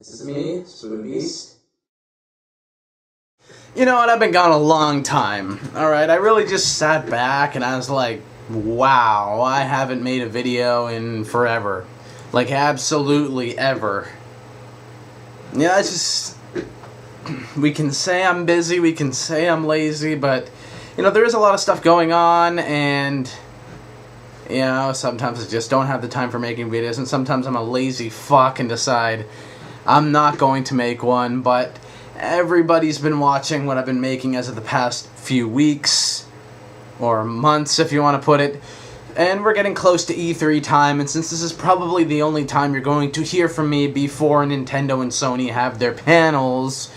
This is me, Super Miis. You know what, I've been gone a long time, alright? I really just sat back and I was like, wow, I haven't made a video in forever. Like, absolutely ever. Yeah, it's just... we can say I'm busy, we can say I'm lazy, but, you know, there is a lot of stuff going on, and... you know, sometimes I just don't have the time for making videos, and sometimes I'm a lazy fuck and decide I'm not going to make one, but everybody's been watching what I've been making as of the past few weeks, or months if you want to put it, and we're getting close to E3 time, and since this is probably the only time you're going to hear from me before Nintendo and Sony have their panels,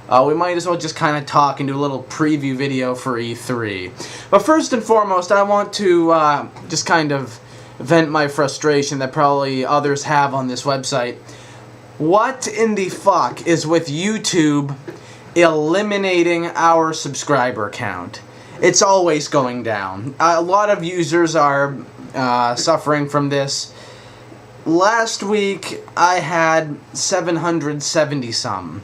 we might as well just kind of talk and do a little preview video for E3. But first and foremost, I want to just kind of vent my frustration that probably others have on this website. What in the fuck is with YouTube eliminating our subscriber count? It's always going down. A lot of users are suffering from this. Last week, I had 770 some.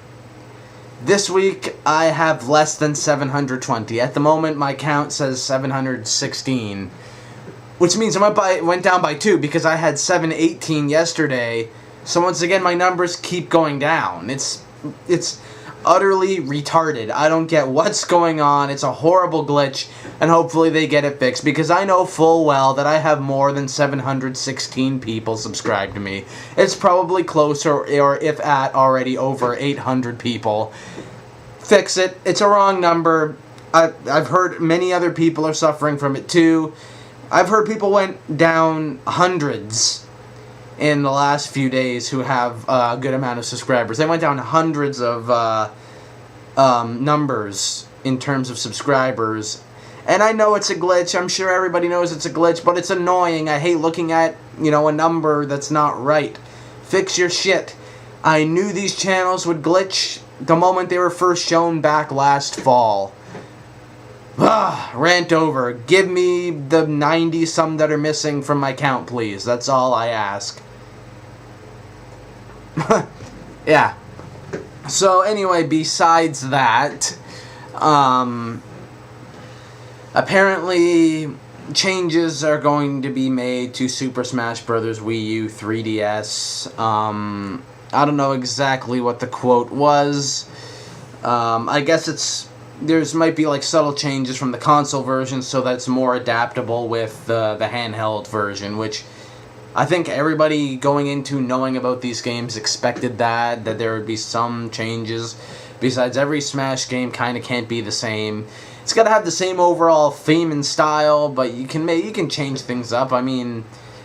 This week, I have less than 720. At the moment, my count says 716. Which means I went down by 2 because I had 718 yesterday. So once again, my numbers keep going down. It's utterly retarded. I don't get what's going on. It's a horrible glitch, and hopefully they get it fixed, because I know full well that I have more than 716 people subscribed to me. It's probably closer, or if at, already over 800 people. Fix it. It's a wrong number. I've heard many other people are suffering from it too. I've heard people went down hundreds in the last few days who have a good amount of subscribers. They went down hundreds of numbers in terms of subscribers. And I know it's a glitch. I'm sure everybody knows it's a glitch, but it's annoying. I hate looking at, you know, a number that's not right. Fix your shit. I knew these channels would glitch the moment they were first shown back last fall. Rant over. Give me the 90-some that are missing from my count, please. That's all I ask. Yeah. So, anyway, besides that, apparently changes are going to be made to Super Smash Bros. Wii U 3DS. I don't know exactly what the quote was. I guess might be like subtle changes from the console version so that it's more adaptable with the handheld version, which I think everybody going into knowing about these games expected that there would be some changes. Besides, every Smash game kind of can't be the same. It's got to have the same overall theme and style, but you can change things up. I mean,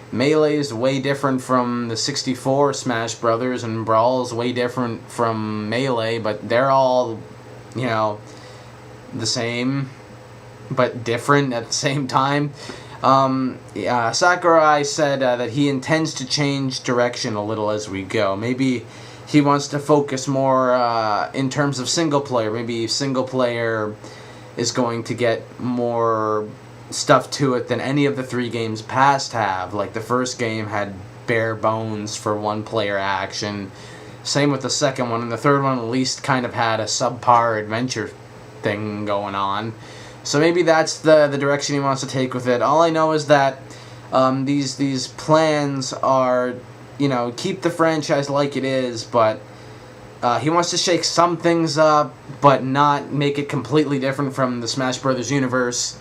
Melee is way different from the 64 Smash Brothers, and Brawl is way different from Melee, but they're all, you know, the same, but different at the same time. Sakurai said that he intends to change direction a little as we go. Maybe he wants to focus more in terms of single player. Maybe single player is going to get more stuff to it than any of the 3 games past have. Like, the first game had bare bones for one-player action. Same with the second one, and the third one at least kind of had a subpar adventure thing going on. So maybe that's the direction he wants to take with it. All I know is that these plans are, you know, keep the franchise like it is, but he wants to shake some things up, but not make it completely different from the Smash Brothers universe.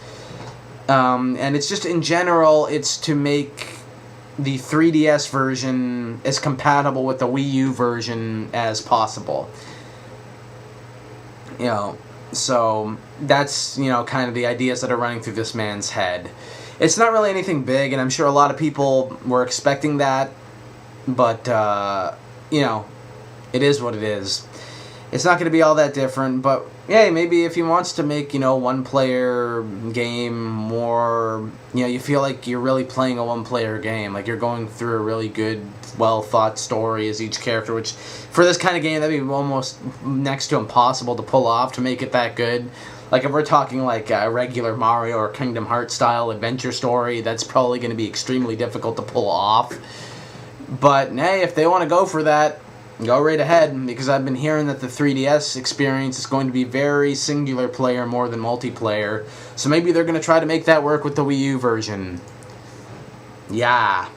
And it's just, in general, it's to make the 3DS version as compatible with the Wii U version as possible. You know, so that's, you know, kind of the ideas that are running through this man's head. It's not really anything big, and I'm sure a lot of people were expecting that, but, you know, it is what it is. It's not going to be all that different, but, yeah, maybe if he wants to make, you know, one-player game more, you know, you feel like you're really playing a one-player game, like you're going through a really good, well-thought story as each character, which, for this kind of game, that'd be almost next to impossible to pull off to make it that good. Like, if we're talking, like, a regular Mario or Kingdom Hearts-style adventure story, that's probably going to be extremely difficult to pull off. But, hey, if they want to go for that, go right ahead, because I've been hearing that the 3DS experience is going to be very singular player more than multiplayer. So maybe they're going to try to make that work with the Wii U version. Yeah.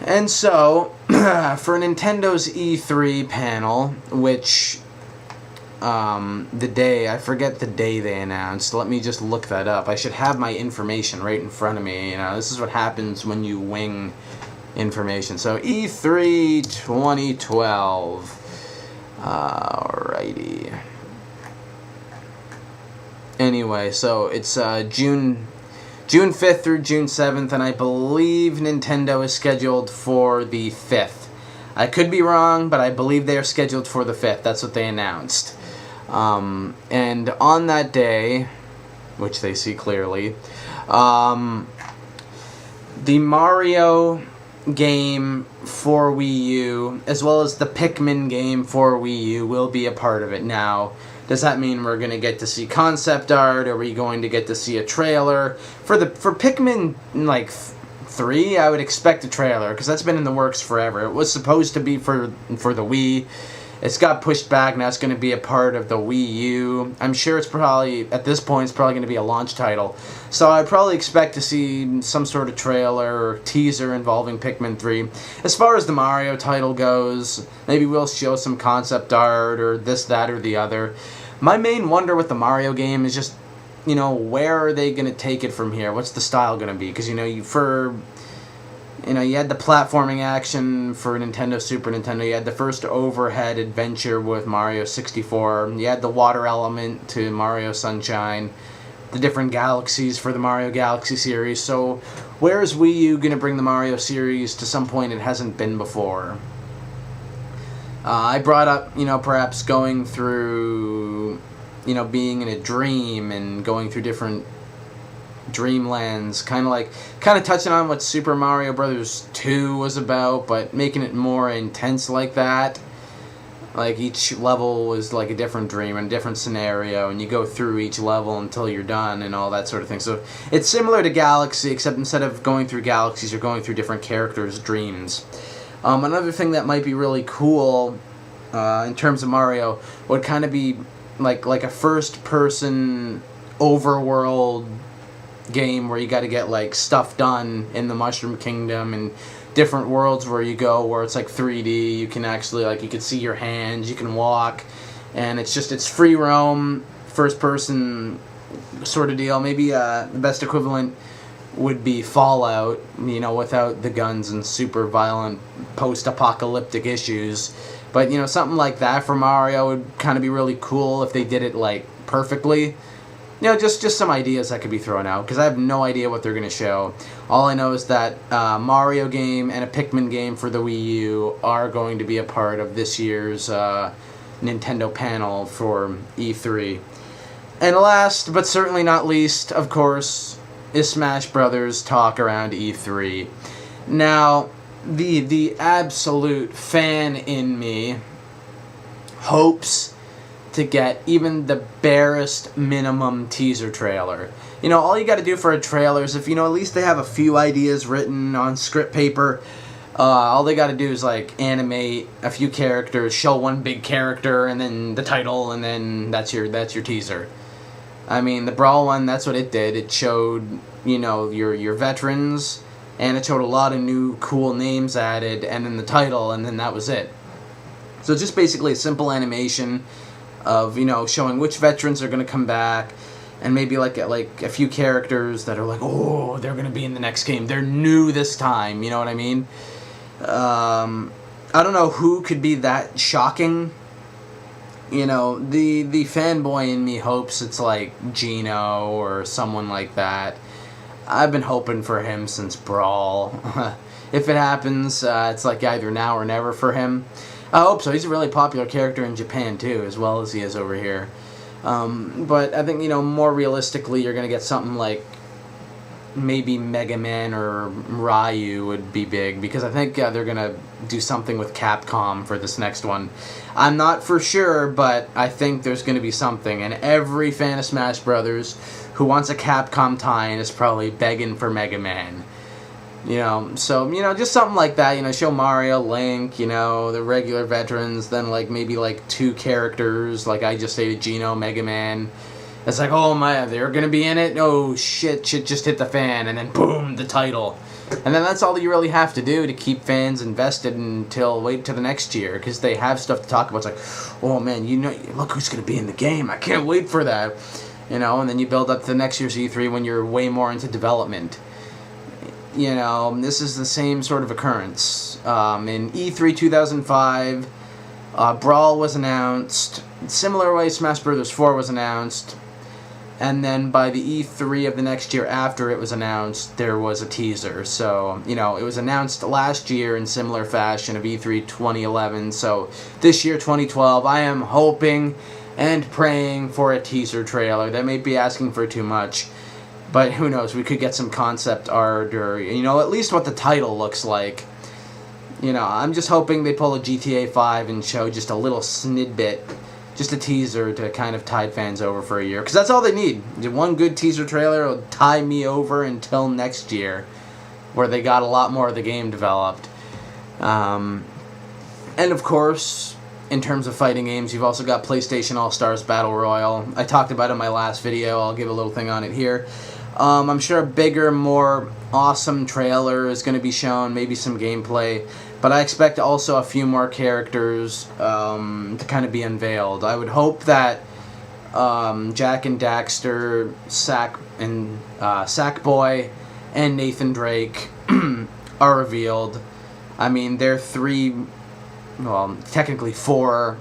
And so, for Nintendo's E3 panel, which, I forget the day they announced. Let me just look that up. I should have my information right in front of me. You know, this is what happens when you wing information. So, E3 2012. Alrighty. Anyway, so it's June 5th through June 7th, and I believe Nintendo is scheduled for the 5th. I could be wrong, but I believe they are scheduled for the 5th. That's what they announced. And on that day, which they see clearly, the Mario game for Wii U, as well as the Pikmin game for Wii U, will be a part of it. Now, does that mean we're going to get to see concept art? Are we going to get to see a trailer? For Pikmin, like, 3, I would expect a trailer, because that's been in the works forever. It was supposed to be for the Wii. It's got pushed back. Now it's going to be a part of the Wii U. I'm sure it's probably, at this point, it's probably going to be a launch title. So I'd probably expect to see some sort of trailer or teaser involving Pikmin 3. As far as the Mario title goes, maybe we'll show some concept art or this, that, or the other. My main wonder with the Mario game is just, you know, where are they going to take it from here? What's the style going to be? Because, you know, you had the platforming action for Nintendo, Super Nintendo. You had the first overhead adventure with Mario 64. You had the water element to Mario Sunshine. The different galaxies for the Mario Galaxy series. So, where is Wii U going to bring the Mario series to some point it hasn't been before? I brought up, you know, perhaps going through, you know, being in a dream and going through different dreamlands, kind of touching on what Super Mario Bros 2 was about, but making it more intense like that. Like, each level was like a different dream and a different scenario, and you go through each level until you're done and all that sort of thing. So it's similar to Galaxy, except instead of going through galaxies, you're going through different characters' dreams. Another thing that might be really cool in terms of Mario would kind of be like a first-person overworld game where you got to get like stuff done in the Mushroom Kingdom and different worlds where you go where it's like 3D. You can actually, like, you can see your hands, you can walk, and it's free roam, first person sort of deal. Maybe the best equivalent would be Fallout, you know, without the guns and super violent post-apocalyptic issues. But, you know, something like that for Mario would kind of be really cool if they did it like perfectly. You know, just some ideas that could be thrown out, because I have no idea what they're going to show. All I know is that Mario game and a Pikmin game for the Wii U are going to be a part of this year's Nintendo panel for E3. And last, but certainly not least, of course, is Smash Brothers talk around E3. Now, the absolute fan in me hopes to get even the barest minimum teaser trailer. You know, all you got to do for a trailer is if, you know, at least they have a few ideas written on script paper. All they got to do is, like, animate a few characters, show one big character, and then the title, and then that's your teaser. I mean, the Brawl one, that's what it did. It showed, you know, your veterans, and it showed a lot of new cool names added, and then the title, and then that was it. So just basically a simple animation of, you know, showing which veterans are going to come back, and maybe like a few characters that are like, oh, they're going to be in the next game. They're new this time, you know what I mean? I don't know who could be that shocking. You know, the fanboy in me hopes it's like Gino or someone like that. I've been hoping for him since Brawl. If it happens, it's like either now or never for him. I hope so. He's a really popular character in Japan, too, as well as he is over here. But I think, you know, more realistically, you're going to get something like maybe Mega Man or Ryu would be big, because I think they're going to do something with Capcom for this next one. I'm not for sure, but I think there's going to be something, and every fan of Smash Brothers who wants a Capcom tie-in is probably begging for Mega Man. You know, so, you know, just something like that, you know, show Mario, Link, you know, the regular veterans, then, like, maybe, like, 2 characters, like I just stated, Geno, Mega Man. It's like, oh my, they're gonna be in it? Oh, shit just hit the fan, and then boom, the title. And then that's all you really have to do to keep fans invested until, wait till the next year, because they have stuff to talk about. It's like, oh man, you know, look who's gonna be in the game, I can't wait for that. You know, and then you build up to the next year's E3 when you're way more into development. You know, this is the same sort of occurrence. In E3 2005, Brawl was announced. Similar way, Smash Bros. 4 was announced. And then by the E3 of the next year after it was announced, there was a teaser. So, you know, it was announced last year in similar fashion of E3 2011. So, this year, 2012, I am hoping and praying for a teaser trailer. That may be asking for too much. But who knows, we could get some concept art or, you know, at least what the title looks like. You know, I'm just hoping they pull a GTA 5 and show just a little snidbit, just a teaser to kind of tide fans over for a year. Because that's all they need. One good teaser trailer will tie me over until next year, where they got a lot more of the game developed. And of course, in terms of fighting games, you've also got PlayStation All-Stars Battle Royale. I talked about it in my last video. I'll give a little thing on it here. I'm sure a bigger, more awesome trailer is going to be shown, maybe some gameplay, but I expect also a few more characters to kind of be unveiled. I would hope that Jack and Daxter, Sackboy, and Nathan Drake are revealed. I mean, they're 3, well, technically 4,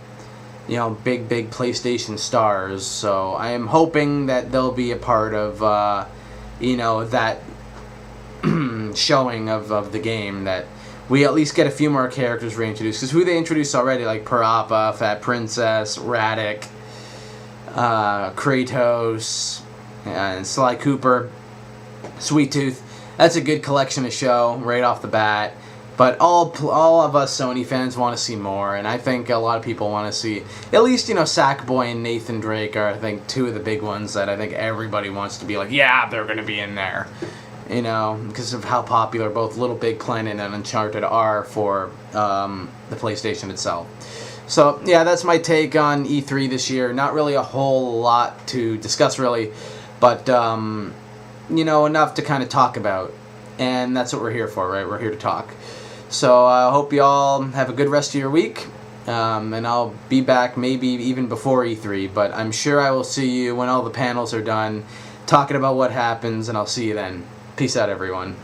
you know, big PlayStation stars, so I am hoping that they'll be a part of, you know, that showing of the game, that we at least get a few more characters reintroduced, because who they introduced already, like Parappa, Fat Princess, Raditz, Kratos, and Sly Cooper, Sweet Tooth. That's a good collection to show right off the bat. But all of us Sony fans want to see more, and I think a lot of people want to see, at least, you know, Sackboy and Nathan Drake are, I think, 2 of the big ones that I think everybody wants to be like, yeah, they're going to be in there. You know, because of how popular both Little Big Planet and Uncharted are for the PlayStation itself. So, yeah, that's my take on E3 this year. Not really a whole lot to discuss, really, but, you know, enough to kind of talk about. And that's what we're here for, right? We're here to talk. So I hope you all have a good rest of your week, and I'll be back maybe even before E3, but I'm sure I will see you when all the panels are done, talking about what happens, and I'll see you then. Peace out, everyone.